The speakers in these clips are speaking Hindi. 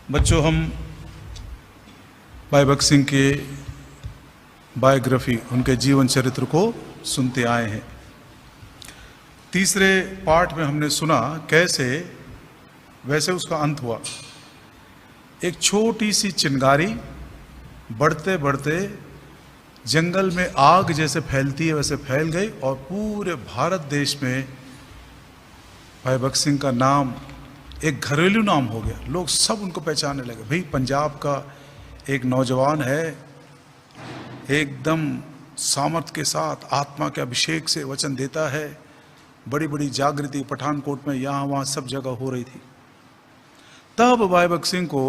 बच्चों, हम भाई भगत सिंह के बायोग्राफी, उनके जीवन चरित्र को सुनते आए हैं। तीसरे पार्ट में हमने सुना कैसे वैसे उसका अंत हुआ। एक छोटी सी चिंगारी बढ़ते बढ़ते जंगल में आग जैसे फैलती है वैसे फैल गई और पूरे भारत देश में भाई भगत सिंह का नाम एक घरेलू नाम हो गया। लोग सब उनको पहचानने लगे। भाई पंजाब का एक नौजवान है, एकदम सामर्थ्य के साथ आत्मा के अभिषेक से वचन देता है। बड़ी बड़ी जागृति पठानकोट में यहाँ वहाँ सब जगह हो रही थी। तब भाई भगत सिंह को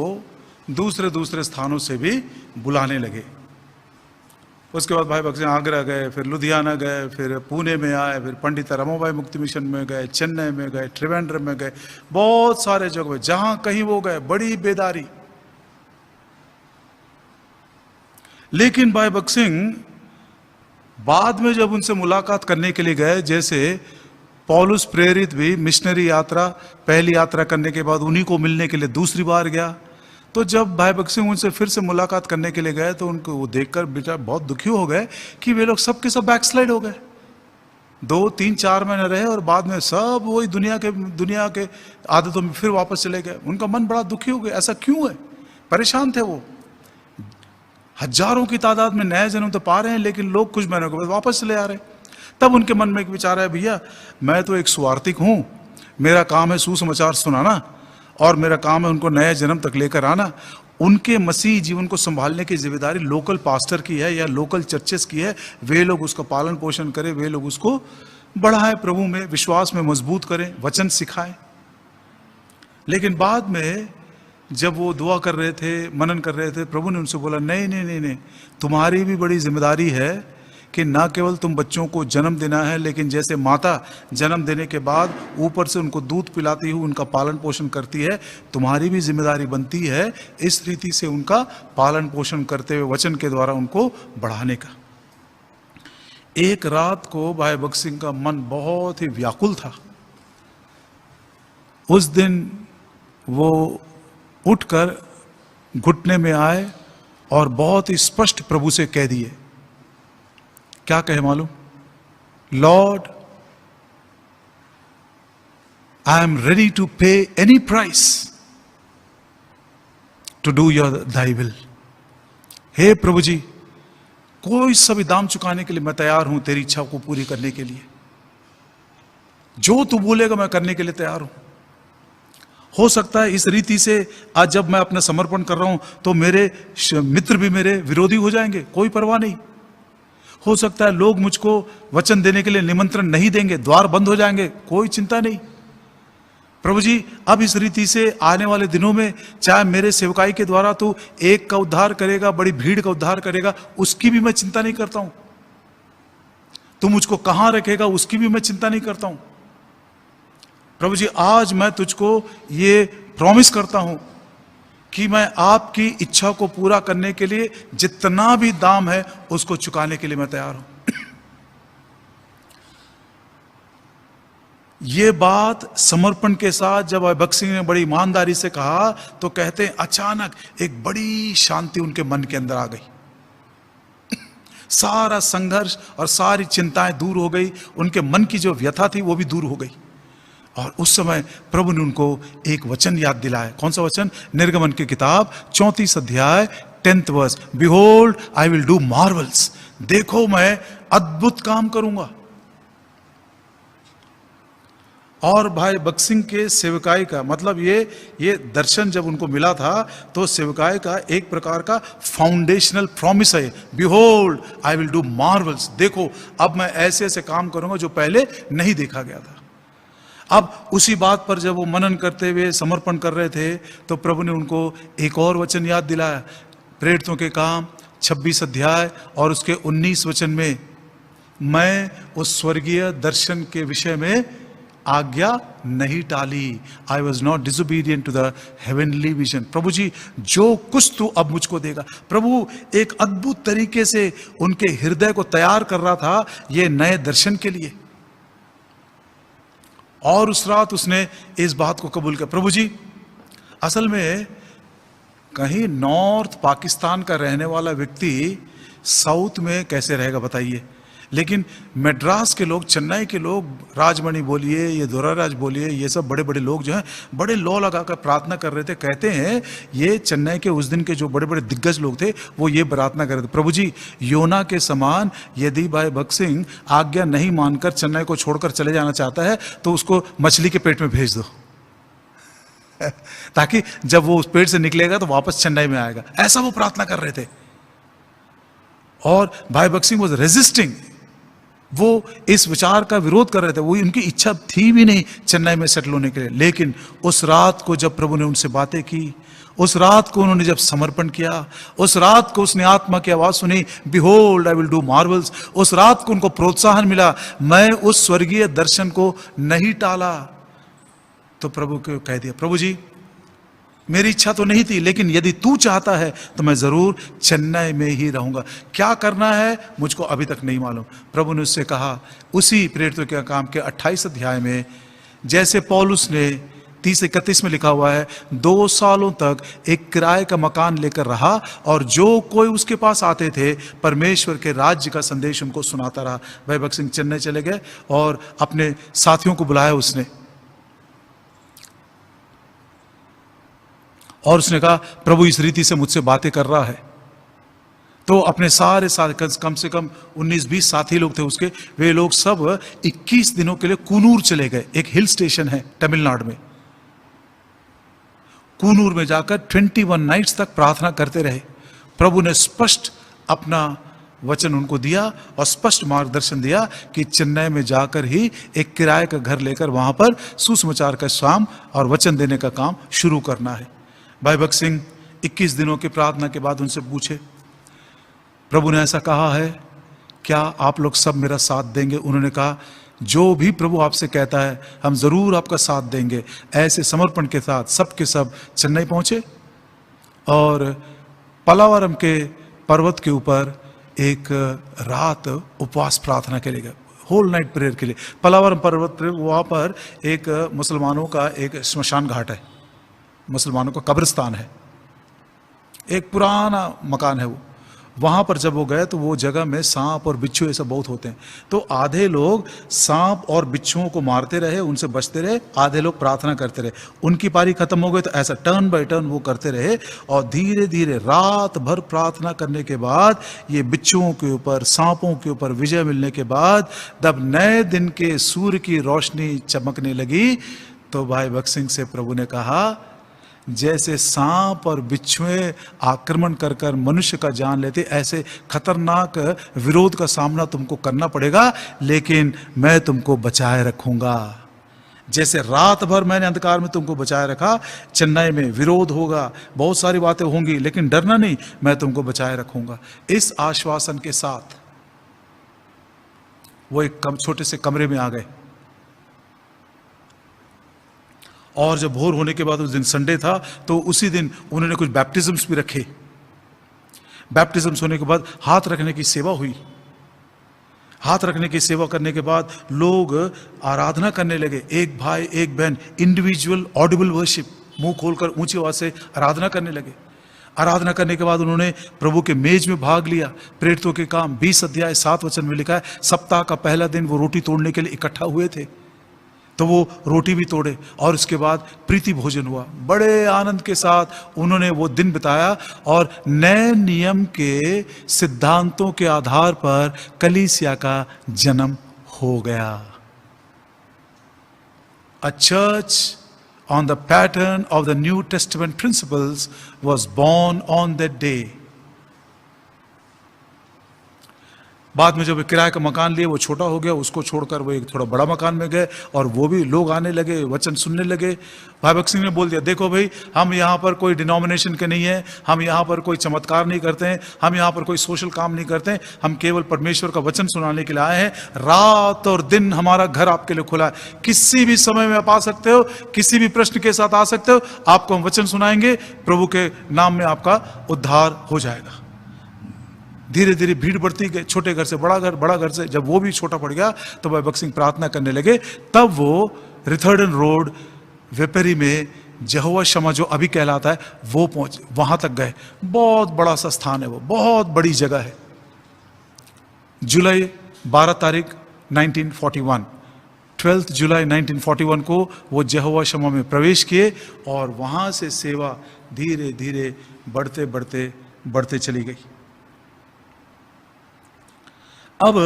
दूसरे दूसरे स्थानों से भी बुलाने लगे। उसके बाद भाई भगत सिंह आगरा गए, फिर लुधियाना गए, फिर पुणे में आए, फिर पंडित रमाबाई मुक्ति मिशन में गए, चेन्नई में गए, त्रिवेंद्रम में गए, बहुत सारे जगह जहां कहीं वो गए, बड़ी बेदारी। लेकिन भाई भगत सिंह बाद में जब उनसे मुलाकात करने के लिए गए, जैसे पौलुस प्रेरित भी मिशनरी यात्रा, पहली यात्रा करने के बाद उन्हीं को मिलने के लिए दूसरी बार गया, तो जब भाई भगत सिंह उनसे फिर से मुलाकात करने के लिए गए तो उनको वो देखकर बेचारा बहुत दुखी हो गए कि वे लोग सबके सब बैकस्लाइड हो गए। 2-3-4 महीने रहे और बाद में सब वही दुनिया के आदतों में फिर वापस चले गए। उनका मन बड़ा दुखी हो गया। ऐसा क्यों है? परेशान थे वो। हजारों की तादाद में नए जन्म तो पा रहे हैं, लेकिन लोग कुछ महीनों के बाद वापस चले आ रहे हैं। तब उनके मन में एक विचार है, भैया मैं तो एक सुवार्तिक हूं, मेरा काम है सुसमाचार सुनाना और मेरा काम है उनको नए जन्म तक लेकर आना। उनके मसीह जीवन को संभालने की जिम्मेदारी लोकल पास्टर की है या लोकल चर्चेस की है। वे लोग उसका पालन पोषण करें, वे लोग उसको बढ़ाएं, प्रभु में विश्वास में मजबूत करें, वचन सिखाएं। लेकिन बाद में जब वो दुआ कर रहे थे, मनन कर रहे थे, प्रभु ने उनसे बोला, नहीं नहीं नहीं नहीं, तुम्हारी भी बड़ी जिम्मेदारी है कि ना केवल तुम बच्चों को जन्म देना है, लेकिन जैसे माता जन्म देने के बाद ऊपर से उनको दूध पिलाती हुई उनका पालन पोषण करती है, तुम्हारी भी जिम्मेदारी बनती है इस रीति से उनका पालन पोषण करते हुए वचन के द्वारा उनको बढ़ाने का। एक रात को भाई भगत सिंह का मन बहुत ही व्याकुल था। उस दिन वो उठकर घुटने में आए और बहुत ही स्पष्ट प्रभु से कह दिए। क्या कहे मालूम? Lord, I am ready to pay any price to do your thy will. हे प्रभु जी, कोई सा भी दाम चुकाने के लिए मैं तैयार हूं तेरी इच्छा को पूरी करने के लिए। जो तू बोलेगा मैं करने के लिए तैयार हूं। हो सकता है इस रीति से आज जब मैं अपना समर्पण कर रहा हूं तो मेरे मित्र भी मेरे विरोधी हो जाएंगे, कोई परवाह नहीं। हो सकता है लोग मुझको वचन देने के लिए निमंत्रण नहीं देंगे, द्वार बंद हो जाएंगे, कोई चिंता नहीं। प्रभु जी, अब इस रीति से आने वाले दिनों में चाहे मेरे सेवकाई के द्वारा तू एक का उद्धार करेगा, बड़ी भीड़ का उद्धार करेगा, उसकी भी मैं चिंता नहीं करता हूं। तू मुझको कहां रखेगा उसकी भी मैं चिंता नहीं करता हूं। प्रभु जी, आज मैं तुझको ये प्रॉमिस करता हूं कि मैं आपकी इच्छा को पूरा करने के लिए जितना भी दाम है उसको चुकाने के लिए मैं तैयार हूं। यह बात समर्पण के साथ जब भगत सिंह ने बड़ी ईमानदारी से कहा तो कहते हैं अचानक एक बड़ी शांति उनके मन के अंदर आ गई। सारा संघर्ष और सारी चिंताएं दूर हो गई। उनके मन की जो व्यथा थी वो भी दूर हो गई। और उस समय प्रभु ने उनको एक वचन याद दिलाया। कौन सा वचन? निर्गमन की किताब 34 अध्याय 10th verse, behold I will do marvels. देखो मैं अद्भुत काम करूंगा। और भाई भगत सिंह के सेवकाई का मतलब ये दर्शन जब उनको मिला था तो सेवकाई का एक प्रकार का फाउंडेशनल प्रॉमिस है। Behold I will do marvels. देखो अब मैं ऐसे ऐसे काम करूंगा जो पहले नहीं देखा गया था। अब उसी बात पर जब वो मनन करते हुए समर्पण कर रहे थे तो प्रभु ने उनको एक और वचन याद दिलाया। प्रेरितों के काम 26 अध्याय और उसके 19 वचन में, मैं उस स्वर्गीय दर्शन के विषय में आज्ञा नहीं टाली। I was not disobedient to the heavenly vision. प्रभु जी, जो कुछ तू अब मुझको देगा। प्रभु एक अद्भुत तरीके से उनके हृदय को तैयार कर रहा था ये नए दर्शन के लिए। और उस रात उसने इस बात को कबूल किया। प्रभु जी, असल में कहीं नॉर्थ पाकिस्तान का रहने वाला व्यक्ति साउथ में कैसे रहेगा बताइए। लेकिन मद्रास के लोग, चेन्नई के लोग, राजमणि बोलिए, ये दोराराज बोलिए, ये सब बड़े बड़े लोग जो हैं बड़े लौ लगाकर प्रार्थना कर रहे थे। कहते हैं ये चेन्नई के उस दिन के जो बड़े बड़े दिग्गज लोग थे वो ये प्रार्थना कर रहे थे, प्रभु जी योना के समान यदि भाई भगत सिंह आज्ञा नहीं मानकर चेन्नई को छोड़कर चले जाना चाहता है तो उसको मछली के पेट में भेज दो ताकि जब वो उस पेट से निकलेगा तो वापस चेन्नई में आएगा। ऐसा वो प्रार्थना कर रहे थे। और भाई भगत सिंह वाज रेजिस्टिंग, वो इस विचार का विरोध कर रहे थे। वो उनकी इच्छा थी भी नहीं चेन्नई में सेटल होने के लिए। लेकिन उस रात को जब प्रभु ने उनसे बातें की, उस रात को उन्होंने जब समर्पण किया, उस रात को उसने आत्मा की आवाज सुनी, behold I will do Marvels, उस रात को उनको प्रोत्साहन मिला। मैं उस स्वर्गीय दर्शन को नहीं टाला। तो प्रभु को कह दिया, प्रभु जी मेरी इच्छा तो नहीं थी, लेकिन यदि तू चाहता है तो मैं जरूर चेन्नई में ही रहूंगा। क्या करना है मुझको अभी तक नहीं मालूम। प्रभु ने उससे कहा, उसी प्रेरितों के काम के 28 अध्याय में, जैसे पौलुस ने 30-31 में लिखा हुआ है, 2 सालों तक एक किराए का मकान लेकर रहा और जो कोई उसके पास आते थे परमेश्वर के राज्य का संदेश उनको सुनाता रहा। भाई भगत सिंह चेन्नई चले गए और अपने साथियों को बुलाया उसने, और उसने कहा प्रभु इस रीति से मुझसे बातें कर रहा है। तो अपने सारे साथ कम से कम 19-20 साथी लोग थे उसके, वे लोग सब 21 दिनों के लिए कूनूर चले गए। एक हिल स्टेशन है तमिलनाडु में। कूनूर में जाकर 21 नाइट्स तक प्रार्थना करते रहे। प्रभु ने स्पष्ट अपना वचन उनको दिया और स्पष्ट मार्गदर्शन दिया कि चेन्नई में जाकर ही एक किराए का घर लेकर वहां पर सुसमाचार का काम और वचन देने का काम शुरू करना है। भाई भगत सिंह 21 दिनों की प्रार्थना के बाद उनसे पूछे, प्रभु ने ऐसा कहा है, क्या आप लोग सब मेरा साथ देंगे? उन्होंने कहा, जो भी प्रभु आपसे कहता है हम जरूर आपका साथ देंगे। ऐसे समर्पण के साथ सब के सब चेन्नई पहुंचे और पलावरम के पर्वत के ऊपर एक रात उपवास प्रार्थना के लिए गए, होल नाइट प्रेयर के लिए। पलावरम पर्वत पर वहाँ पर एक मुसलमानों का एक श्मशान घाट है, मुसलमानों का कब्रिस्तान है, एक पुराना मकान है वो। वहां पर जब वो गए तो वो जगह में सांप और बिच्छू ये सब बहुत होते हैं। तो आधे लोग सांप और बिच्छुओं को मारते रहे, उनसे बचते रहे, आधे लोग प्रार्थना करते रहे। उनकी पारी खत्म हो गई तो ऐसा टर्न बाय टर्न वो करते रहे और धीरे धीरे रात भर प्रार्थना करने के बाद ये बिच्छुओं के ऊपर, सांपों के ऊपर विजय मिलने के बाद जब नए दिन के सूर्य की रोशनी चमकने लगी तो भाई भगत सिंह से प्रभु ने कहा, जैसे सांप और बिच्छुए आक्रमण कर कर मनुष्य का जान लेते, ऐसे खतरनाक विरोध का सामना तुमको करना पड़ेगा, लेकिन मैं तुमको बचाए रखूंगा। जैसे रात भर मैंने अंधकार में तुमको बचाए रखा, चेन्नई में विरोध होगा, बहुत सारी बातें होंगी, लेकिन डरना नहीं, मैं तुमको बचाए रखूंगा। इस आश्वासन के साथ वो एक छोटे से कमरे में आ गए। और जब भोर होने के बाद, उस दिन संडे था, तो उसी दिन उन्होंने कुछ बैप्टिज्म्स भी रखे। बैप्टिज्म्स होने के बाद हाथ रखने की सेवा हुई। हाथ रखने की सेवा करने के बाद लोग आराधना करने लगे, एक भाई एक बहन, इंडिविजुअल ऑडिबल वर्शिप, मुंह खोलकर ऊंची आवाज से आराधना करने लगे। आराधना करने के बाद उन्होंने प्रभु के मेज में भाग लिया। प्रेरितों के काम 20 अध्याय 7 वचन में लिखा है, सप्ताह का पहला दिन वो रोटी तोड़ने के लिए इकट्ठा हुए थे, तो वो रोटी भी तोड़े और उसके बाद प्रीति भोजन हुआ। बड़े आनंद के साथ उन्होंने वो दिन बिताया और नए नियम के सिद्धांतों के आधार पर कलीसिया का जन्म हो गया। A church on the pattern of the New Testament principles was born on that day. बाद में जब किराए का मकान लिए, वो छोटा हो गया, उसको छोड़कर वो एक थोड़ा बड़ा मकान में गए और वो भी लोग आने लगे, वचन सुनने लगे। भाई भगत सिंह ने बोल दिया, देखो भाई, हम यहाँ पर कोई डिनोमिनेशन के नहीं है, हम यहाँ पर कोई चमत्कार नहीं करते हैं, हम यहाँ पर कोई सोशल काम नहीं करते हैं, हम केवल परमेश्वर का वचन सुनाने के लिए आए हैं। रात और दिन हमारा घर आपके लिए खुला है, किसी भी समय में आप आ सकते हो, किसी भी प्रश्न के साथ आ सकते हो, आपको हम वचन सुनाएंगे, प्रभु के नाम में आपका उद्धार हो जाएगा। धीरे धीरे भीड़ बढ़ती गई, छोटे घर से बड़ा घर, बड़ा घर से जब वो भी छोटा पड़ गया तो भाई भगत सिंह प्रार्थना करने लगे। तब वो रिथर्डन रोड वेपेरी में यहोवा शमा जो अभी कहलाता है वो पहुंचे, वहां तक गए। बहुत बड़ा सा स्थान है, वो बहुत बड़ी जगह है। जुलाई 12 तारीख 1941, 12 जुलाई 1941 को वो यहोवा शमा में प्रवेश किए और वहां से सेवा धीरे धीरे बढ़ते बढ़ते बढ़ते चली गई। अब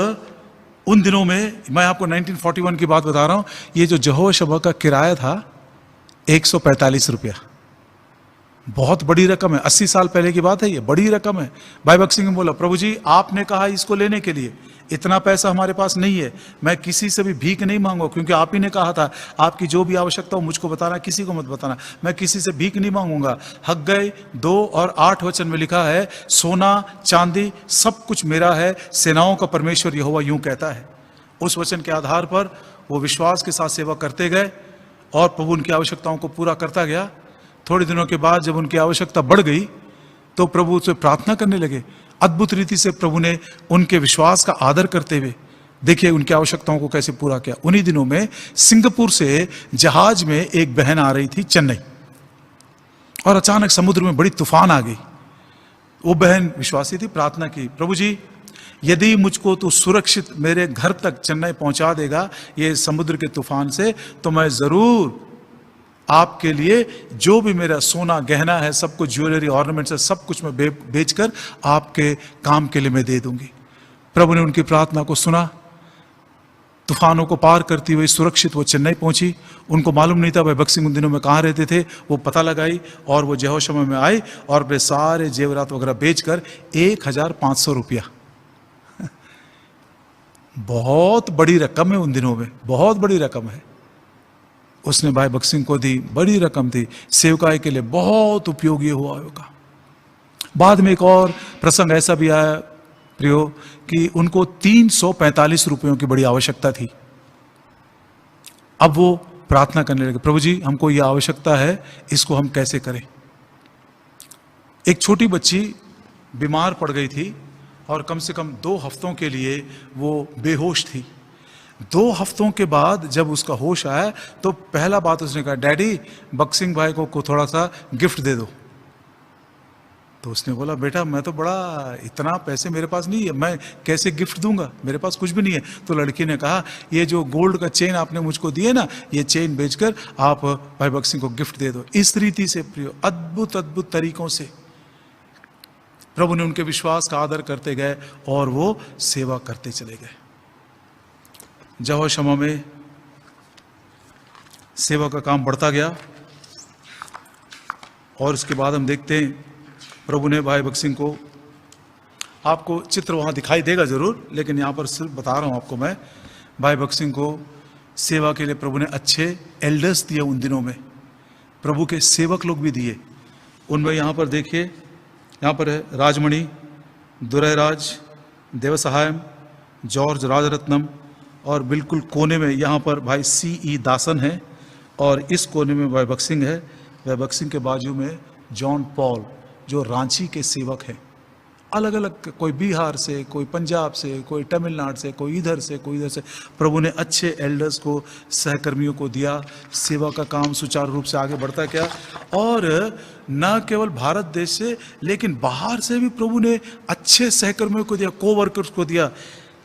उन दिनों में मैं आपको 1941 की बात बता रहा हूं, ये जो यहोवा शमा का किराया था 145 रुपया, बहुत बड़ी रकम है। 80 साल पहले की बात है, ये बड़ी रकम है। भाई भगत सिंह ने बोला, प्रभु जी आपने कहा इसको लेने के लिए, इतना पैसा हमारे पास नहीं है, मैं किसी से भी भीख नहीं मांगूंगा, क्योंकि आप ही ने कहा था आपकी जो भी आवश्यकता हो मुझको बताना, किसी को मत बताना, मैं किसी से भीख नहीं मांगूंगा। हग्गई 2 और 8 वचन में लिखा है, सोना चांदी सब कुछ मेरा है, सेनाओं का परमेश्वर यहोवा यूं कहता है। उस वचन के आधार पर वो विश्वास के साथ सेवा करते गए और प्रभु उनकी आवश्यकताओं को पूरा करता गया। थोड़े दिनों के बाद जब उनकी आवश्यकता बढ़ गई तो प्रभु से प्रार्थना करने लगे। अद्भुत रीति से प्रभु ने उनके विश्वास का आदर करते हुए देखिए उनकी आवश्यकताओं को कैसे पूरा किया। उन्हीं दिनों में सिंगापुर से जहाज में एक बहन आ रही थी चेन्नई, और अचानक समुद्र में बड़ी तूफान आ गई। वो बहन विश्वासी थी, प्रार्थना की, प्रभु जी यदि मुझको तो सुरक्षित मेरे घर तक चेन्नई पहुंचा देगा ये समुद्र के तूफान से, तो मैं जरूर आपके लिए जो भी मेरा सोना गहना है, सब कुछ ज्वेलरी ऑर्नामेंट्स है, सब कुछ मैं बेचकर आपके काम के लिए मैं दे दूंगी। प्रभु ने उनकी प्रार्थना को सुना। तूफानों को पार करती हुई सुरक्षित वो चेन्नई पहुंची। उनको मालूम नहीं था भाई भगत सिंह उन दिनों में कहाँ रहते थे। वो पता लगाई और वो यहोवा शमा में आई और अपने सारे जेवरात वगैरह बेचकर 1500 रुपया, बहुत बड़ी रकम है उन दिनों में, बहुत बड़ी रकम है, उसने भाई भगत सिंह को दी। बड़ी रकम थी, सेवकाई के लिए बहुत उपयोगी हुआ होगा। बाद में एक और प्रसंग ऐसा भी आया प्रियो कि उनको 345 रुपयों की बड़ी आवश्यकता थी। अब वो प्रार्थना करने लगे, प्रभु जी हमको ये आवश्यकता है, इसको हम कैसे करें। एक छोटी बच्ची बीमार पड़ गई थी और कम से कम 2 हफ्तों के लिए वो बेहोश थी। 2 हफ्तों के बाद जब उसका होश आया तो पहला बात उसने कहा, डैडी भगत सिंह भाई को थोड़ा सा गिफ्ट दे दो। तो उसने बोला, बेटा मैं तो बड़ा, इतना पैसे मेरे पास नहीं है, मैं कैसे गिफ्ट दूंगा, मेरे पास कुछ भी नहीं है। तो लड़की ने कहा, ये जो गोल्ड का चेन आपने मुझको दिए ना, ये चेन बेचकर आप भाई भगत सिंह को गिफ्ट दे दो। इस रीति से प्रियो अद्भुत अद्भुत तरीकों से प्रभु ने उनके विश्वास का आदर करते गए और वो सेवा करते चले गए। यहोवा शमा में सेवा का काम बढ़ता गया और उसके बाद हम देखते हैं प्रभु ने भाई भगत सिंह को, आपको चित्र वहाँ दिखाई देगा जरूर, लेकिन यहाँ पर सिर्फ बता रहा हूँ आपको मैं, भाई भगत सिंह को सेवा के लिए प्रभु ने अच्छे एल्डर्स दिए। उन दिनों में प्रभु के सेवक लोग भी दिए। उनमें यहाँ पर देखिए, यहाँ पर है राजमणि, दुरैराज, देवसहायम, जॉर्ज राजरत्नम, और बिल्कुल कोने में यहाँ पर भाई C.E. दासन है और इस कोने में भाई भगत सिंह है। भाई भगत सिंह के बाजू में जॉन पॉल जो रांची के सेवक हैं। अलग अलग, कोई बिहार से, कोई पंजाब से, कोई तमिलनाडु से, कोई इधर से, कोई इधर से। प्रभु ने अच्छे एल्डर्स को, सहकर्मियों को दिया। सेवा का काम सुचारू रूप से आगे बढ़ता क्या, और न केवल भारत देश से लेकिन बाहर से भी प्रभु ने अच्छे सहकर्मियों को दिया, कोवर्कर्स को दिया।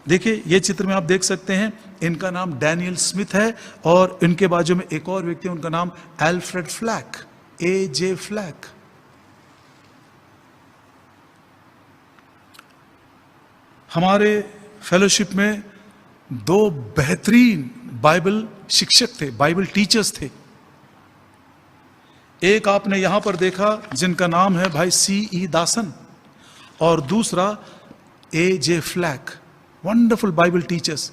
देखिए ये चित्र में आप देख सकते हैं, इनका नाम डैनियल स्मिथ है और इनके बाजू में एक और व्यक्ति है, उनका नाम एल्फ्रेड फ्लैक, A.J. फ्लैक। हमारे फेलोशिप में 2 बेहतरीन बाइबल शिक्षक थे, बाइबल टीचर्स थे। एक आपने यहां पर देखा जिनका नाम है भाई C.E. दासन और दूसरा A.J. Flack. Wonderful Bible teachers.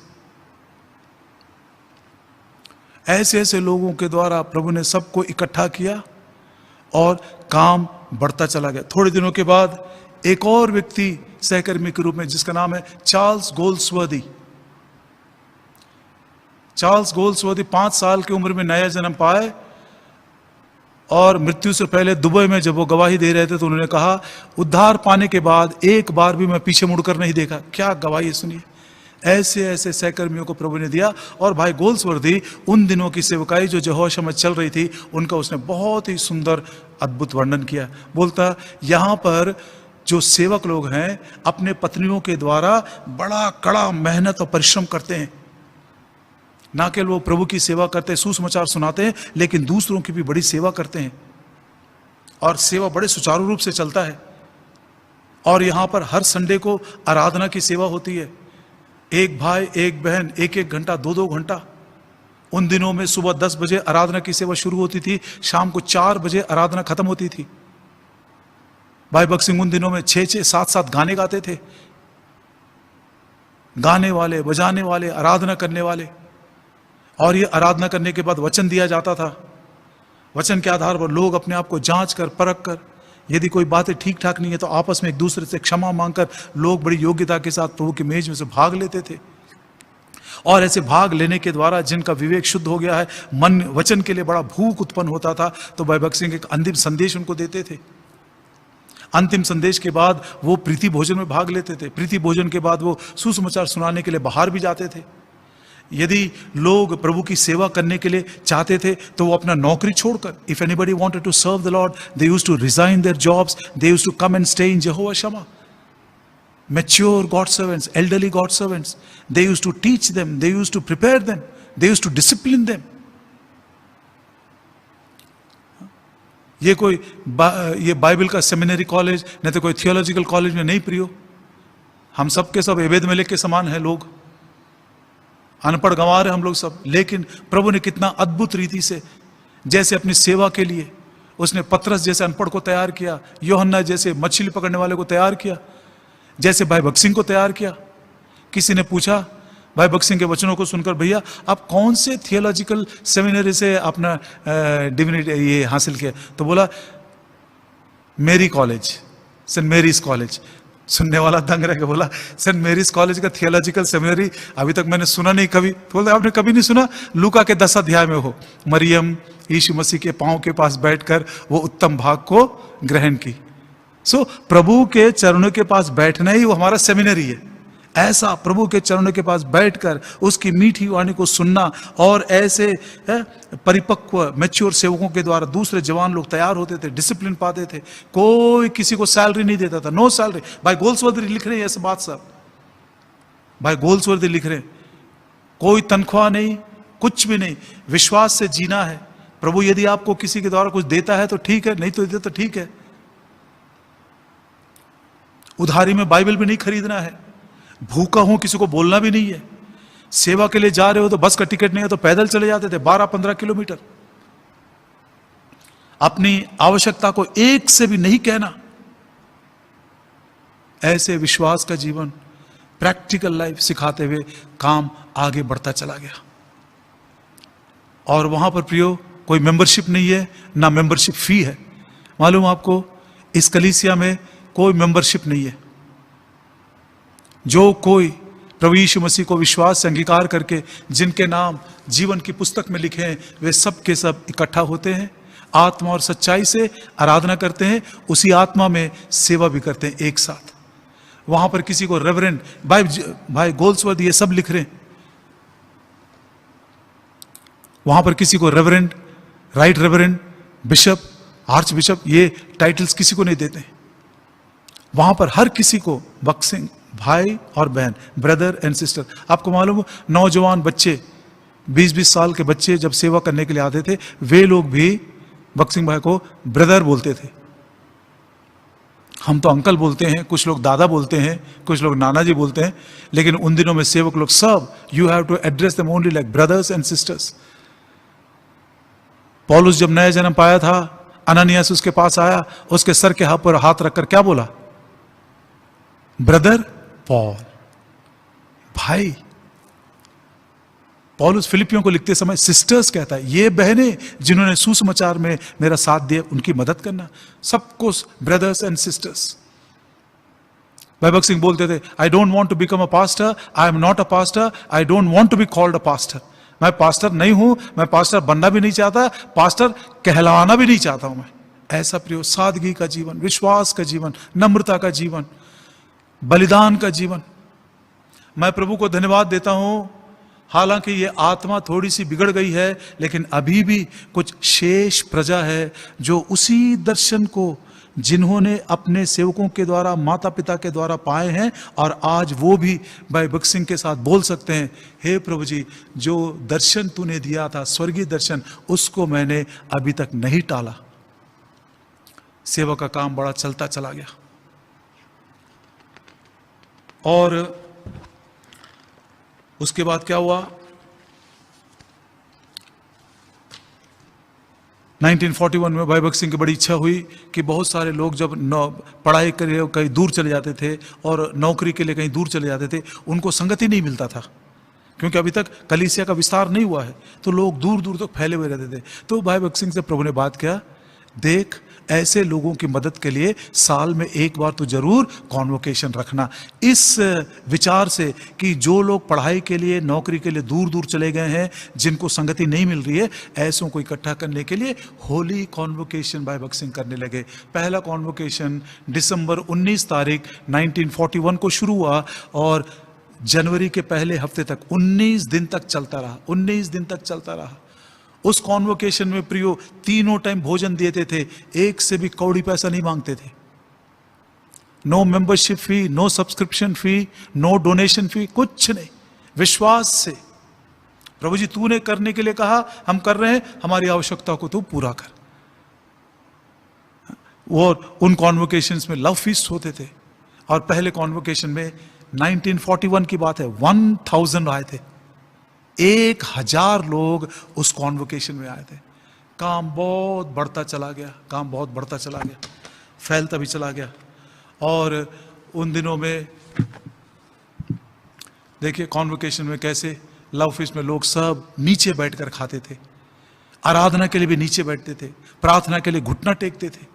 ऐसे ऐसे लोगों के द्वारा प्रभु ने सबको इकट्ठा किया और काम बढ़ता चला गया। थोड़े दिनों के बाद एक और व्यक्ति सहकर्मी के रूप में, जिसका नाम है चार्ल्स गोल्ड्सवर्दी। चार्ल्स गोल्ड्सवर्दी 5 साल की उम्र में नया जन्म पाए और मृत्यु से पहले दुबई में जब वो गवाही दे रहे थे तो उन्होंने कहा, उद्धार पाने के बाद एक बार भी मैं पीछे मुड़कर नहीं देखा। क्या गवाही सुनिए, ऐसे ऐसे सहकर्मियों को प्रभु ने दिया। और भाई गोल्सवर्दी उन दिनों की सेवकाई जो यहोशू में चल रही थी, उनका उसने बहुत ही सुंदर अद्भुत वर्णन किया। बोलता यहाँ पर जो सेवक लोग हैं अपने पत्नियों के द्वारा बड़ा कड़ा मेहनत और परिश्रम करते हैं। ना केवल वो प्रभु की सेवा करते हैं, सुसमाचार सुनाते हैं, लेकिन दूसरों की भी बड़ी सेवा करते हैं और सेवा बड़े सुचारू रूप से चलता है। और यहाँ पर हर संडे को आराधना की सेवा होती है। एक भाई एक बहन 1-1 घंटा 2-2 घंटा। उन दिनों में सुबह 10 बजे आराधना की सेवा शुरू होती थी, शाम को 4 बजे आराधना खत्म होती थी। भाई भक्त सिंह उन दिनों में 6-6 7-7 गाने गाते थे। गाने वाले, बजाने वाले, आराधना करने वाले। और ये आराधना करने के बाद वचन दिया जाता था। वचन के आधार पर लोग अपने आप को जांच कर, परख कर, यदि कोई बातें ठीक ठाक नहीं है तो आपस में एक दूसरे से क्षमा मांगकर लोग बड़ी योग्यता के साथ प्रभु की मेज में से भाग लेते थे। और ऐसे भाग लेने के द्वारा जिनका विवेक शुद्ध हो गया है, मन वचन के लिए बड़ा भूख उत्पन्न होता था, तो भाई भक्त सिंह एक अंतिम संदेश उनको देते थे। अंतिम संदेश के बाद वो प्रीति भोजन में भाग लेते थे। प्रीति भोजन के बाद वो सुसमाचार सुनाने के लिए बाहर भी जाते थे। यदि लोग प्रभु की सेवा करने के लिए चाहते थे तो वो अपना नौकरी छोड़कर, if anybody wanted to serve the Lord, they used to resign their jobs, they used to come and stay in Jehovah Shammah. Mature God servants, elderly God servants, they used to teach them, they used to prepare them, they used to discipline them. ये बाइबल का सेमिनरी कॉलेज नहीं तो कोई थियोलॉजिकल कॉलेज में नहीं प्रियो। हम सब के सब एबेद मेलेक के समान हैं। लोग अनपढ़ गंवार हैं हम लोग सब, लेकिन प्रभु ने कितना अद्भुत रीति से, जैसे अपनी सेवा के लिए उसने पतरस जैसे अनपढ़ को तैयार किया, यूहन्ना जैसे मछली पकड़ने वाले को तैयार किया, जैसे भाई भक्त सिंह को तैयार किया। किसी ने पूछा भाई भक्त सिंह के वचनों को सुनकर, भैया आप कौन से थियोलॉजिकल सेमिनरी से अपना डिविनिटी ये हासिल किया? तो बोला मेरी कॉलेज, सेंट मेरीज कॉलेज। सुनने वाला दंग रह के बोला सेंट मेरीज कॉलेज का थियोलॉजिकल सेमिनरी अभी तक मैंने सुना नहीं कभी। तो बोलते आपने कभी नहीं सुना? लूका के 10 अध्याय में हो, मरियम यीशु मसीह के पांव के पास बैठकर वो उत्तम भाग को ग्रहण की। सो प्रभु के चरणों के पास बैठना ही वो हमारा सेमिनरी है। ऐसा प्रभु के चरणों के पास बैठकर उसकी मीठी वाणी को सुनना, और ऐसे परिपक्व मैच्योर सेवकों के द्वारा दूसरे जवान लोग तैयार होते थे, डिसिप्लिन पाते थे। कोई किसी को सैलरी नहीं देता था, नो सैलरी। भाई गोल्सवर्दी लिख रहे हैं ऐसे बात सब, भाई गोल्सवर्दी लिख रहे हैं, कोई तनख्वाह नहीं, कुछ भी नहीं, विश्वास से जीना है। प्रभु यदि आपको किसी के द्वारा कुछ देता है तो ठीक है, नहीं तो देता तो ठीक है। उधारी में बाइबल भी नहीं खरीदना है। भूखा हूं किसी को बोलना भी नहीं है। सेवा के लिए जा रहे हो तो बस का टिकट नहीं है तो पैदल चले जाते थे 12-15 किलोमीटर। अपनी आवश्यकता को एक से भी नहीं कहना। ऐसे विश्वास का जीवन, प्रैक्टिकल लाइफ सिखाते हुए काम आगे बढ़ता चला गया। और वहां पर प्रियो कोई मेंबरशिप नहीं है, ना मेंबरशिप फी है। मालूम आपको, इस कलीसिया में कोई मेंबरशिप नहीं है। जो कोई प्रभु यीशु मसीह को विश्वास से अंगीकार करके जिनके नाम जीवन की पुस्तक में लिखे हैं, वे सब के सब इकट्ठा होते हैं, आत्मा और सच्चाई से आराधना करते हैं, उसी आत्मा में सेवा भी करते हैं एक साथ। वहां पर किसी को रेवरेंड, भाई गोल्सवर्दी ये सब लिख रहे हैं, वहां पर किसी को reverend, right reverend, bishop, arch bishop, ये टाइटल्स किसी को नहीं देते। वहां पर हर किसी को भक्त सिंह भाई और बहन, ब्रदर एंड सिस्टर। आपको मालूम हो, नौजवान बच्चे, 20-20 साल के बच्चे जब सेवा करने के लिए आते थे, वे लोग भी भक्त सिंह भाई को ब्रदर बोलते थे। हम तो अंकल बोलते हैं, कुछ लोग दादा बोलते हैं, कुछ लोग नाना जी बोलते हैं, लेकिन उन दिनों में सेवक लोग सब, you have to address them only like brothers and sisters. पौलुस जब नया जन्म पाया था, अननियास उसके पास आया, उसके सर के हाथ पर हाथ रखकर क्या बोला? ब्रदर पॉल, भाई। पौलुस फिलिपियों को लिखते समय सिस्टर्स कहता है, ये बहनें जिन्होंने सुसमाचार में मेरा साथ दिया, उनकी मदद करना। सबको ब्रदर्स एंड सिस्टर्स। भाई भक्त सिंह बोलते थे, I don't want to become a pastor, I am not a pastor, I don't want to be called a pastor. मैं पास्टर नहीं हूं, मैं पास्टर बनना भी नहीं चाहता, पास्टर कहलाना भी नहीं चाहता हूं मैं। ऐसा प्रियो सादगी का जीवन, विश्वास का जीवन, नम्रता का जीवन, बलिदान का जीवन। मैं प्रभु को धन्यवाद देता हूं, हालांकि ये आत्मा थोड़ी सी बिगड़ गई है, लेकिन अभी भी कुछ शेष प्रजा है जो उसी दर्शन को जिन्होंने अपने सेवकों के द्वारा, माता पिता के द्वारा पाए हैं, और आज वो भी भाई भगत सिंह के साथ बोल सकते हैं, हे प्रभु जी, जो दर्शन तूने दिया था, स्वर्गीय दर्शन, उसको मैंने अभी तक नहीं टाला। सेवा का काम बड़ा चलता चला गया। और उसके बाद क्या हुआ, 1941 में भाई भगत सिंह की बड़ी इच्छा हुई कि बहुत सारे लोग जब पढ़ाई के लिए कहीं दूर चले जाते थे और नौकरी के लिए कहीं दूर चले जाते थे, उनको संगति नहीं मिलता था, क्योंकि अभी तक कलीसिया का विस्तार नहीं हुआ है, तो लोग दूर दूर तक फैले हुए रहते थे। तो भाई भगत सिंह से प्रभु ने बात किया, देख, ऐसे लोगों की मदद के लिए साल में एक बार तो जरूर कॉन्वोकेशन रखना, इस विचार से कि जो लोग पढ़ाई के लिए, नौकरी के लिए दूर दूर चले गए हैं, जिनको संगति नहीं मिल रही है, ऐसों को इकट्ठा करने के लिए होली कॉन्वोकेशन भाई भगत सिंह करने लगे। पहला कॉन्वोकेशन दिसंबर 19 तारीख 1941 को शुरू हुआ और जनवरी के पहले हफ्ते तक 19 दिन तक चलता रहा। 19 दिन तक चलता रहा। उस कॉन्वोकेशन में प्रियो तीनों टाइम भोजन देते थे, एक से भी कौड़ी पैसा नहीं मांगते थे। No membership fee, no subscription fee, no donation fee, कुछ नहीं। विश्वास से, प्रभु जी तूने करने के लिए कहा, हम कर रहे हैं, हमारी आवश्यकता को तू पूरा कर। और उन कॉन्वोकेशंस में लव फीस्ट होते थे। और पहले कॉन्वोकेशन में 1941 की बात है, 1000 आए थे। 1000 लोग उस कॉन्वोकेशन में आए थे। काम बहुत बढ़ता चला गया, काम बहुत बढ़ता चला गया, फैलता भी चला गया। और उन दिनों में देखिए कॉन्वोकेशन में कैसे लव फीस्ट में लोग सब नीचे बैठकर खाते थे, आराधना के लिए भी नीचे बैठते थे, प्रार्थना के लिए घुटना टेकते थे।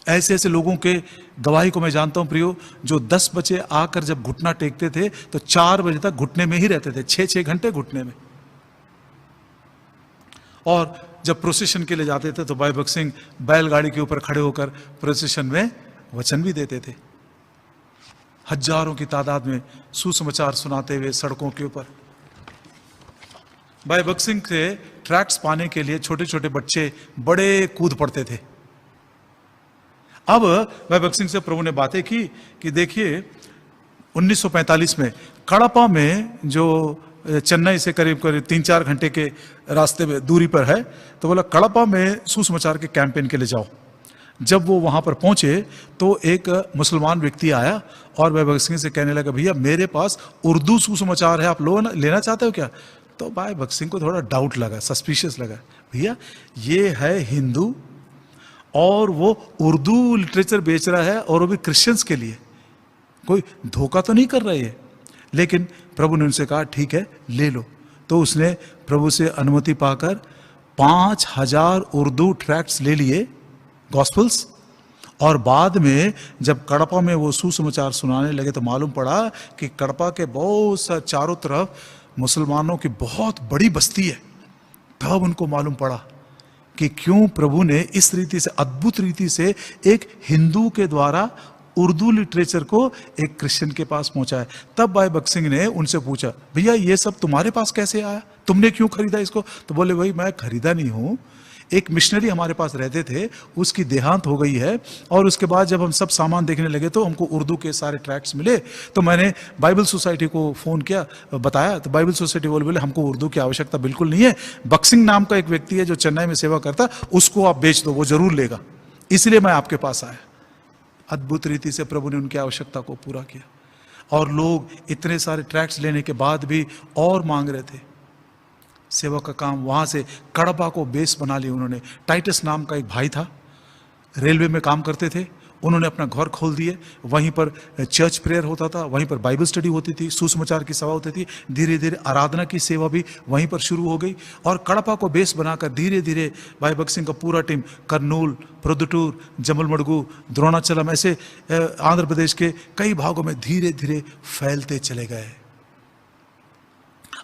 ऐसे ऐसे लोगों के गवाही को मैं जानता हूं प्रियो, जो 10 बजे आकर जब घुटना टेकते थे तो 4 बजे तक घुटने में ही रहते थे, 6-6 घंटे घुटने में। और जब प्रोसेशन के लिए जाते थे तो भाई भगत सिंह बैलगाड़ी के ऊपर खड़े होकर प्रोसेशन में वचन भी देते थे। हजारों की तादाद में सुसमाचार सुनाते हुए सड़कों के ऊपर। भाई भगत सिंह से ट्रैक्ट्स पाने के लिए छोटे छोटे बच्चे बड़े कूद पड़ते थे। अब भाई भगत सिंह से प्रभु ने बातें की कि देखिए 1945 में कड़पा में, जो चेन्नई से करीब करीब 3-4 घंटे के रास्ते में दूरी पर है, तो बोला कड़पा में सुसमाचार के कैंपेन के लिए जाओ। जब वो वहां पर पहुंचे तो एक मुसलमान व्यक्ति आया और भाई भगत सिंह से कहने लगा, भैया मेरे पास उर्दू सुसमाचार है, आप लेना चाहते हो क्या? तो भाई भगत सिंह को थोड़ा डाउट लगा, सस्पिशियस लगा, भैया ये है हिंदू और वो उर्दू लिटरेचर बेच रहा है, और वो भी क्रिश्चियंस के लिए, कोई धोखा तो नहीं कर रहा है। लेकिन प्रभु ने उनसे कहा ठीक है ले लो। तो उसने प्रभु से अनुमति पाकर 5000 उर्दू ट्रैक्ट्स ले लिए, गॉस्पल्स। और बाद में जब कड़पा में वो सुसमाचार सुनाने लगे तो मालूम पड़ा कि कड़पा के बहुत सा चारों तरफ मुसलमानों की बहुत बड़ी बस्ती है। तब उनको मालूम पड़ा कि क्यों प्रभु ने इस रीति से, अद्भुत रीति से, एक हिंदू के द्वारा उर्दू लिटरेचर को एक क्रिश्चियन के पास पहुंचाया। तब भाई भगत सिंह ने उनसे पूछा, भैया ये सब तुम्हारे पास कैसे आया, तुमने क्यों खरीदा इसको? तो बोले भाई मैं खरीदा नहीं हूं, एक मिशनरी हमारे पास रहते थे, उसकी देहांत हो गई है, और उसके बाद जब हम सब सामान देखने लगे तो हमको उर्दू के सारे ट्रैक्ट्स मिले। तो मैंने बाइबल सोसाइटी को फ़ोन किया, बताया, तो बाइबल सोसाइटी बोले हमको उर्दू की आवश्यकता बिल्कुल नहीं है, बक्सिंग नाम का एक व्यक्ति है जो चेन्नई में सेवा करता, उसको आप बेच दो, वो जरूर लेगा, इसलिए मैं आपके पास आया। अद्भुत रीति से प्रभु ने उनकी आवश्यकता को पूरा किया। और लोग इतने सारे ट्रैक्ट्स लेने के बाद भी और मांग रहे थे। सेवा का काम वहां से कड़पा को बेस बना लिया उन्होंने। टाइटस नाम का एक भाई था, रेलवे में काम करते थे, उन्होंने अपना घर खोल दिए। वहीं पर चर्च प्रेयर होता था, वहीं पर बाइबल स्टडी होती थी, सुसमाचार की सभा होती थी। धीरे धीरे आराधना की सेवा भी वहीं पर शुरू हो गई। और कड़पा को बेस बनाकर धीरे धीरे भाई भगत सिंह का पूरा टीम कर्नूल, प्रोद्दटूर, जमलमड़गू, द्रोणाचलम, ऐसे आंध्र प्रदेश के कई भागों में धीरे धीरे फैलते चले गए।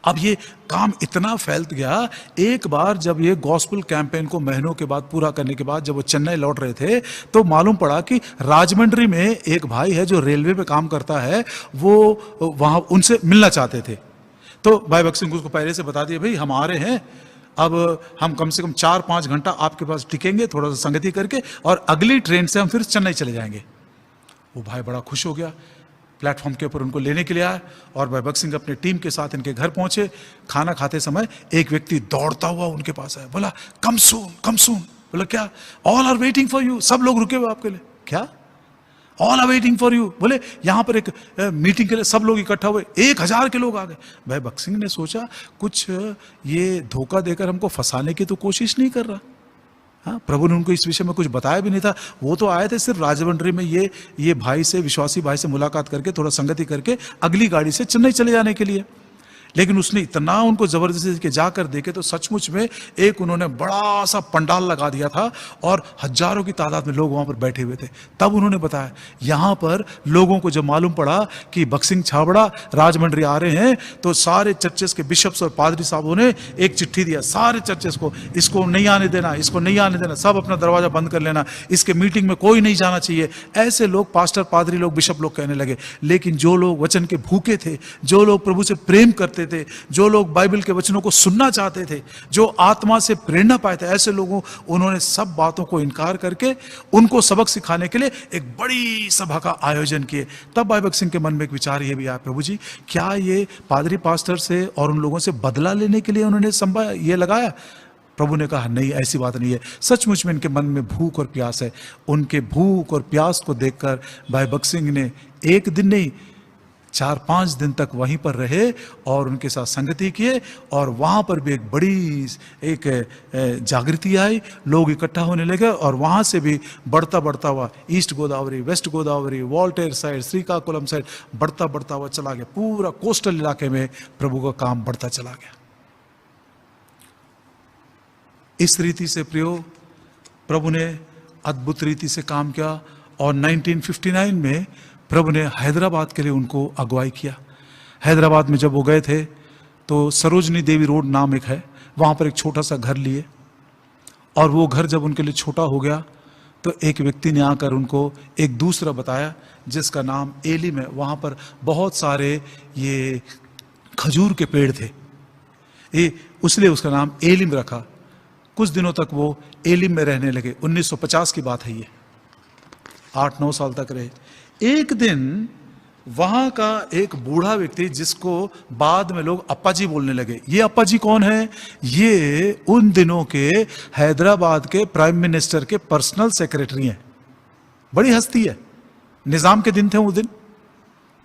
अब ये काम इतना फैल गया, एक बार जब ये गॉस्पेल कैंपेन को महीनों के बाद पूरा करने के बाद जब वो चेन्नई लौट रहे थे, तो मालूम पड़ा कि राजमंड्री में एक भाई है जो रेलवे पे काम करता है, वो वहां उनसे मिलना चाहते थे। तो भाई भक्त सिंह उसको पहले से बता दिया, भाई हम आ रहे हैं, अब हम कम से कम 4-5 घंटा आपके पास टिकेंगे, थोड़ा सा संगति करके, और अगली ट्रेन से हम फिर चेन्नई चले जाएंगे। वो भाई बड़ा खुश हो गया, प्लेटफॉर्म के ऊपर उनको लेने के लिए आया, और भाई भक्त सिंह अपने टीम के साथ इनके घर पहुंचे। खाना खाते समय एक व्यक्ति दौड़ता हुआ उनके पास आया, बोला कम सून कम सून। बोला क्या? All are waiting for you, सब लोग रुके हुए आपके लिए। क्या? All are waiting for you. बोले यहां पर एक मीटिंग के लिए सब लोग इकट्ठा हुए, 1000 के लोग आ गए। भाई भक्त सिंह ने सोचा कुछ ये धोखा देकर हमको फंसाने की तो कोशिश नहीं कर रहा। हाँ, प्रभु ने उनको इस विषय में कुछ बताया भी नहीं था। वो तो आए थे सिर्फ राजमंड्री में ये भाई से, विश्वासी भाई से मुलाकात करके, थोड़ा संगति करके अगली गाड़ी से चेन्नई चले जाने के लिए। लेकिन उसने इतना उनको जबरदस्ती के जाकर देखे तो सचमुच में एक उन्होंने बड़ा सा पंडाल लगा दिया था और हजारों की तादाद में लोग वहां पर बैठे हुए थे। तब उन्होंने बताया, यहां पर लोगों को जब मालूम पड़ा कि भक्त सिंह छाबड़ा राजमंड्री आ रहे हैं, तो सारे चर्चेस के बिशप्स और पादरी साहबों ने एक चिट्ठी दिया सारे चर्चेस को, इसको नहीं आने देना, इसको नहीं आने देना, सब अपना दरवाजा बंद कर लेना, इसके मीटिंग में कोई नहीं जाना चाहिए। ऐसे लोग पास्टर, पादरी लोग, बिशप लोग कहने लगे। लेकिन जो लोग वचन के भूखे थे, जो लोग प्रभु से प्रेम करते थे, जो लोग बाइबल के वचनों को सुनना चाहते थे, जो आत्मा से प्रेरणा पाए थे, ऐसे लोगों उन्होंने सब बातों को इनकार करके उनको सबक सिखाने के लिए एक बड़ी सभा का आयोजन किए। तब भाई भक्त सिंह के मन में एक विचार ये भी आया, प्रभु जी क्या ये पादरी पास्टर से और उन लोगों से बदला लेने के लिए उन्होंने ये लगाया? प्रभु ने कहा नहीं, ऐसी बात नहीं है, सचमुच में इनके मन में भूख और प्यास है। उनके भूख और प्यास को देखकर भाई भक्त सिंह ने एक दिन नहीं 4-5 दिन तक वहीं पर रहे और उनके साथ संगति किए, और वहाँ पर भी एक बड़ी एक जागृति आई, लोग इकट्ठा होने लगे, और वहाँ से भी बढ़ता बढ़ता हुआ East Godavari, West Godavari, Waltair side, Srikakulam side बढ़ता बढ़ता हुआ चला गया। पूरा कोस्टल इलाके में प्रभु का काम बढ़ता चला गया। इस रीति से प्रियो प्रभु ने अद्भुत रीति से काम किया, और 1959 में प्रभु ने हैदराबाद के लिए उनको अगुवाई किया। हैदराबाद में जब वो गए थे तो सरोजनी देवी रोड नाम एक है, वहाँ पर एक छोटा सा घर लिए, और वो घर जब उनके लिए छोटा हो गया तो एक व्यक्ति ने आकर उनको एक दूसरा बताया जिसका नाम एलिम है। वहाँ पर बहुत सारे ये खजूर के पेड़ थे, इसलिए उसका नाम एलिम रखा। कुछ दिनों तक वो एलिम में रहने लगे। 1950 की बात है ये, 8-9 साल तक रहे। एक दिन वहां का एक बूढ़ा व्यक्ति, जिसको बाद में लोग अप्पा जी बोलने लगे। ये अप्पा जी कौन है? ये उन दिनों के हैदराबाद के प्राइम मिनिस्टर के पर्सनल सेक्रेटरी हैं। बड़ी हस्ती है, निजाम के दिन थे उस दिन।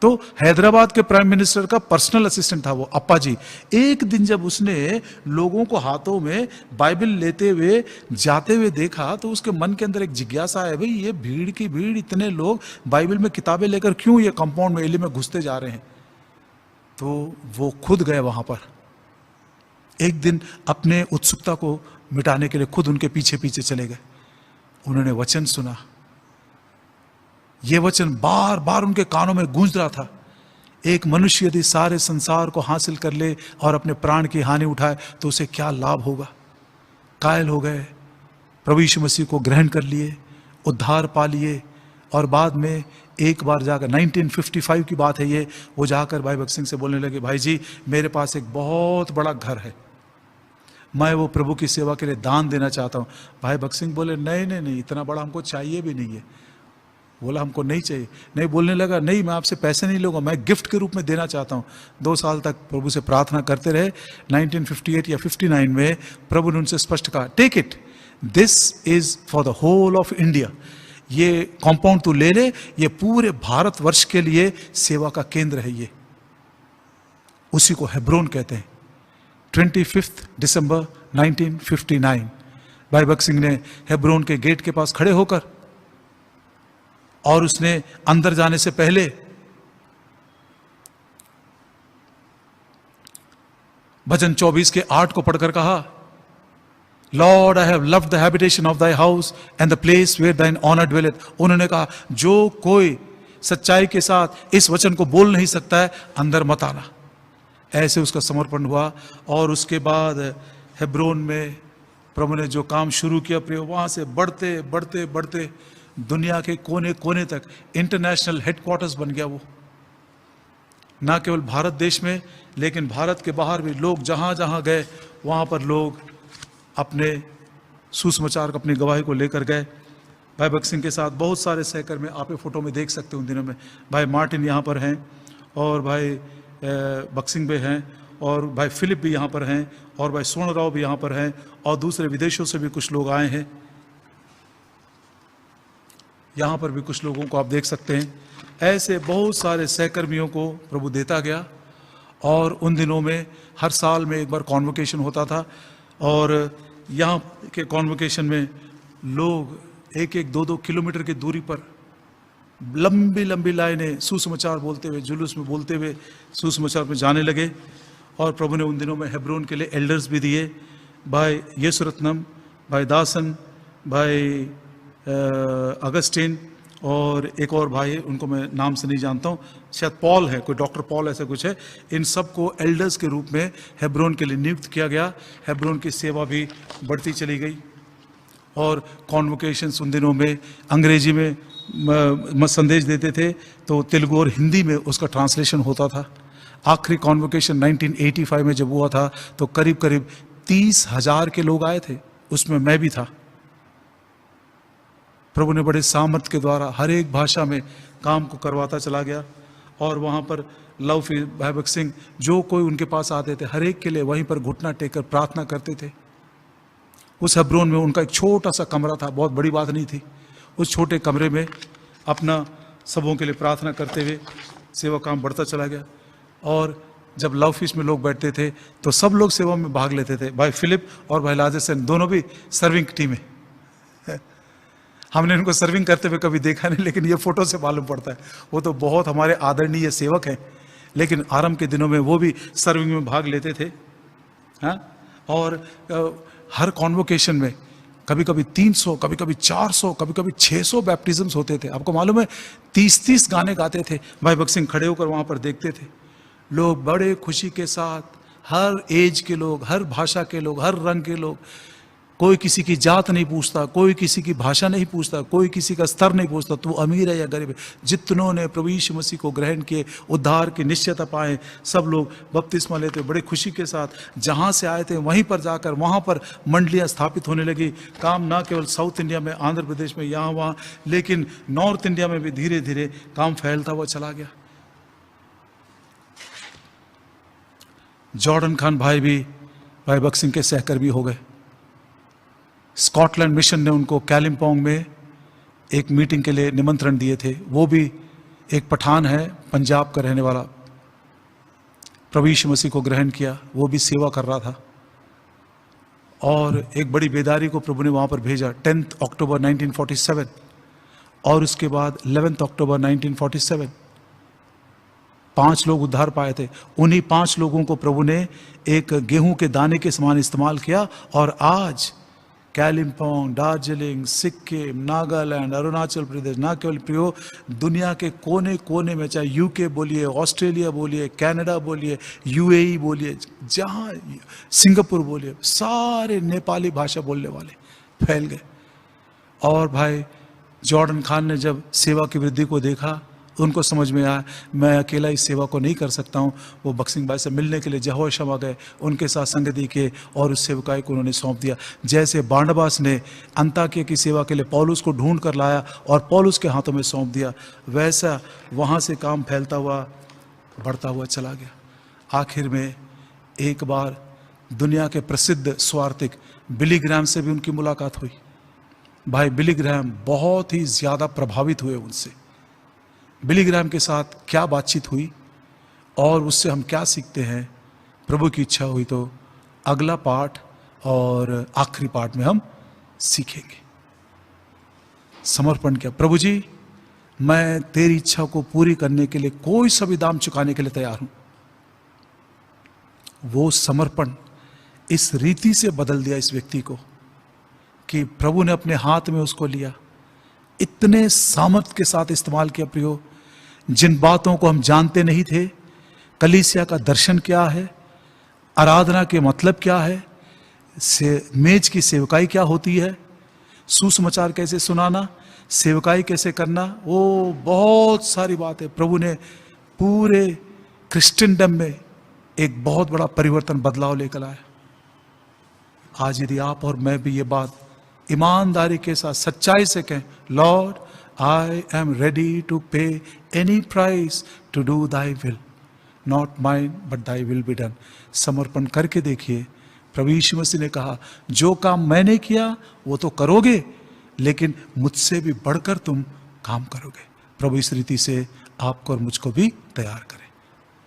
तो हैदराबाद के प्राइम मिनिस्टर का पर्सनल असिस्टेंट था वो अप्पा जी। एक दिन जब उसने लोगों को हाथों में बाइबल लेते हुए जाते हुए देखा तो उसके मन के अंदर एक जिज्ञासा है, भाई ये भीड़ की भीड़, इतने लोग बाइबल में किताबें लेकर क्यों ये कंपाउंड में, एली में घुसते जा रहे हैं? तो वो खुद गए वहां पर। एक दिन अपने उत्सुकता को मिटाने के लिए खुद उनके पीछे पीछे चले गए। उन्होंने वचन सुना। यह वचन बार बार उनके कानों में गूंज रहा था, एक मनुष्य यदि सारे संसार को हासिल कर ले और अपने प्राण की हानि उठाए तो उसे क्या लाभ होगा। कायल हो गए, प्रभु यीशु मसीह को ग्रहण कर लिए, उद्धार पा लिए, और बाद में एक बार जाकर 1955 की बात है ये, वो जाकर भाई भक्त सिंह से बोलने लगे, भाई जी मेरे पास एक बहुत बड़ा घर है, मैं वो प्रभु की सेवा के लिए दान देना चाहता हूँ। भाई भक्त सिंह बोले नहीं नहीं नहीं, इतना बड़ा हमको चाहिए भी नहीं है। बोला हमको नहीं चाहिए। नहीं, बोलने लगा नहीं मैं आपसे पैसे नहीं लूँगा, मैं गिफ्ट के रूप में देना चाहता हूँ। 2 साल तक प्रभु से प्रार्थना करते रहे। 1958 या 59 में प्रभु ने उनसे स्पष्ट कहा, take it, this is for the whole of India. ये कॉम्पाउंड तू ले ले, ये पूरे भारतवर्ष के लिए सेवा का केंद्र है। ये उसी को हेब्रोन कहते हैं। 25 दिसंबर 1959 भाई भक्त सिंह ने हेब्रोन के गेट के पास खड़े होकर, और उसने अंदर जाने से पहले भजन 24 के 8 को पढ़कर कहा, Lord I have loved the habitation of thy house and the place where thine honour dwelleth. उन्होंने कहा जो कोई सच्चाई के साथ इस वचन को बोल नहीं सकता है, अंदर मत आना। ऐसे उसका समर्पण हुआ। और उसके बाद हेब्रोन में प्रभु ने जो काम शुरू किया प्रियो, वहाँ से बढ़ते बढ़ते बढ़ते दुनिया के कोने कोने तक इंटरनेशनल हेडक्वार्टर्स बन गया वो। ना केवल भारत देश में, लेकिन भारत के बाहर भी लोग जहाँ जहाँ गए वहाँ पर लोग अपने सुसमाचार अपनी गवाही को लेकर गए। भाई भगत सिंह के साथ बहुत सारे सहकर्मी आप ये फोटो में देख सकते हो उन दिनों में। भाई मार्टिन यहाँ पर हैं, और भाई भगत सिंह भी हैं, और भाई फिलिप भी यहाँ पर हैं, और भाई सोनराव भी यहाँ पर हैं, और दूसरे विदेशों से भी कुछ लोग आए हैं। यहाँ पर भी कुछ लोगों को आप देख सकते हैं। ऐसे बहुत सारे सहकर्मियों को प्रभु देता गया। और उन दिनों में हर साल में एक बार कॉन्वोकेशन होता था, और यहाँ के कॉन्वोकेशन में लोग 1-2 किलोमीटर की दूरी पर लंबी लंबी लाइनें सुसमाचार बोलते हुए, जुलूस में बोलते हुए सुसमाचार में जाने लगे। और प्रभु ने उन दिनों में हेब्रोन के लिए एल्डर्स भी दिए, भाई यीशुरत्नम, भाई दासन, भाई अगस्टिन, और एक और भाई है, उनको मैं नाम से नहीं जानता हूँ, शायद पॉल है, कोई डॉक्टर पॉल ऐसा कुछ है। इन सबको एल्डर्स के रूप में हेब्रोन के लिए नियुक्त किया गया। हेब्रोन की सेवा भी बढ़ती चली गई। और कॉन्वोकेशंस उन दिनों में अंग्रेजी में संदेश देते थे, तो तेलुगु और हिंदी में उसका ट्रांसलेशन होता था। आखिरी कॉन्वोकेशन 1985 में जब हुआ था, तो करीब करीब 30,000 के लोग आए थे, उसमें मैं भी था। प्रभु ने बड़े सामर्थ्य के द्वारा हर एक भाषा में काम को करवाता चला गया। और वहाँ पर लव भाई भगत सिंह जो कोई उनके पास आते थे, हर एक के लिए वहीं पर घुटना टेक कर प्रार्थना करते थे। उस हेब्रोन में उनका एक छोटा सा कमरा था, बहुत बड़ी बात नहीं थी। उस छोटे कमरे में अपना सबों के लिए प्रार्थना करते हुए सेवा काम बढ़ता चला गया। और जब लव फीस्ट में लोग बैठते थे तो सब लोग सेवा में भाग लेते थे। भाई फिलिप और भाई लाजेसन दोनों भी सर्विंग टीम है। हमने उनको सर्विंग करते हुए कभी देखा नहीं, लेकिन ये फोटो से मालूम पड़ता है वो तो बहुत हमारे आदरणीय सेवक हैं। लेकिन आरंभ के दिनों में वो भी सर्विंग में भाग लेते थे। हाँ, और हर कॉन्वोकेशन में कभी कभी 300, कभी कभी 400, कभी कभी 600 बैप्टिज्म्स होते थे। आपको मालूम है 30-30 गाने गाते थे। भाई भगत सिंह खड़े होकर वहाँ पर देखते थे। लोग बड़े खुशी के साथ, हर एज के लोग, हर भाषा के लोग, हर रंग के लोग, कोई किसी की जात नहीं पूछता, कोई किसी की भाषा नहीं पूछता, कोई किसी का स्तर नहीं पूछता, तू अमीर है या गरीब है। जितनों ने प्रभु यीशु मसीह को ग्रहण किए, उद्धार की निश्चयता पाए, सब लोग बपतिस्मा लेते बड़े खुशी के साथ जहाँ से आए थे वहीं पर जाकर वहाँ पर मंडलियाँ स्थापित होने लगी। काम ना केवल साउथ इंडिया में, आंध्र प्रदेश में, यहाँ वहाँ, लेकिन नॉर्थ इंडिया में भी धीरे धीरे काम फैलता हुआ चला गया। जॉर्डन खान भाई भी भाई भगत सिंह के सहकर्मी हो गए। स्कॉटलैंड मिशन ने उनको कालिम्पोंग में एक मीटिंग के लिए निमंत्रण दिए थे। वो भी एक पठान है, पंजाब का रहने वाला, प्रभु यीशु मसीह को ग्रहण किया, वो भी सेवा कर रहा था। और एक बड़ी बेदारी को प्रभु ने वहाँ पर भेजा 10 अक्टूबर 1947, और उसके बाद 11 अक्टूबर 1947 5 लोग उद्धार पाए थे। उन्हीं 5 लोगों को प्रभु ने एक गेहूं के दाने के समान इस्तेमाल किया। और आज कालिम्पोंग, दार्जिलिंग, सिक्किम, नागालैंड, अरुणाचल प्रदेश, ना केवल प्रियो, दुनिया के कोने कोने में, चाहे यूके बोलिए, ऑस्ट्रेलिया बोलिए, कनाडा बोलिए, यूएई बोलिए, जहाँ सिंगापुर बोलिए, सारे नेपाली भाषा बोलने वाले फैल गए। और भाई जॉर्डन खान ने जब सेवा की वृद्धि को देखा, उनको समझ में आया मैं अकेला इस सेवा को नहीं कर सकता हूँ। वो भगत सिंह भाई से मिलने के लिए जहोर शमा गए, उनके साथ संगति किए और उस सेवकाई को उन्होंने सौंप दिया। जैसे बारनबास ने अंताकिया की सेवा के लिए पौलुस को ढूंढ कर लाया और पौलुस के हाथों में सौंप दिया, वैसा वहाँ से काम फैलता हुआ बढ़ता हुआ चला गया। आखिर में एक बार दुनिया के प्रसिद्ध स्वार्थिक बिली ग्राहम से भी उनकी मुलाकात हुई। भाई बिली ग्राहम बहुत ही ज़्यादा प्रभावित हुए उनसे। बिली ग्राहम के साथ क्या बातचीत हुई और उससे हम क्या सीखते हैं, प्रभु की इच्छा हुई तो अगला पाठ और आखिरी पाठ में हम सीखेंगे। समर्पण किया, प्रभु जी मैं तेरी इच्छा को पूरी करने के लिए कोई सा भी दाम चुकाने के लिए तैयार हूं। वो समर्पण इस रीति से बदल दिया इस व्यक्ति को कि प्रभु ने अपने हाथ में उसको लिया, इतने सामर्थ्य के साथ इस्तेमाल किया। प्रियो, जिन बातों को हम जानते नहीं थे, कलीसिया का दर्शन क्या है, आराधना के मतलब क्या है, मेज की सेवकाई क्या होती है, सुसमाचार कैसे सुनाना, सेवकाई कैसे करना, वो बहुत सारी बातें प्रभु ने पूरे क्रिश्चियनडम में एक बहुत बड़ा परिवर्तन, बदलाव लेकर आया। आज यदि आप और मैं भी ये बात ईमानदारी के साथ सच्चाई से कहें, Lord I am ready to pay any price to do thy will, not mine but thy will be done, समर्पण करके देखिए। प्रभु यीशु मसीह ने कहा, जो काम मैंने किया वो तो करोगे, लेकिन मुझसे भी बढ़कर तुम काम करोगे। प्रभु इस रीति से आपको और मुझको भी तैयार करें।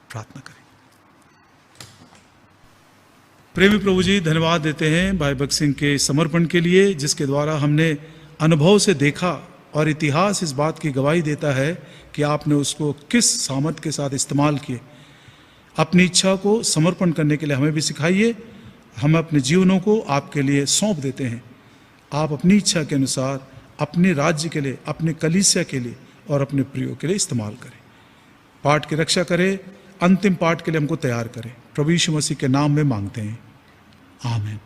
प्रार्थना करें। प्रेमी प्रभु जी, धन्यवाद देते हैं भाई भक्त सिंह के समर्पण के लिए, जिसके द्वारा हमने अनुभव से देखा और इतिहास इस बात की गवाही देता है कि आपने उसको किस सामर्थ के साथ इस्तेमाल किए। अपनी इच्छा को समर्पण करने के लिए हमें भी सिखाइए। हम अपने जीवनों को आपके लिए सौंप देते हैं। आप अपनी इच्छा के अनुसार अपने राज्य के लिए, अपने कलीसिया के लिए और अपने प्रियो के लिए इस्तेमाल करें। पाठ की रक्षा करें, अंतिम पाठ के लिए हमको तैयार करें। प्रभु यीशु मसीह के नाम में मांगते हैं, आमीन।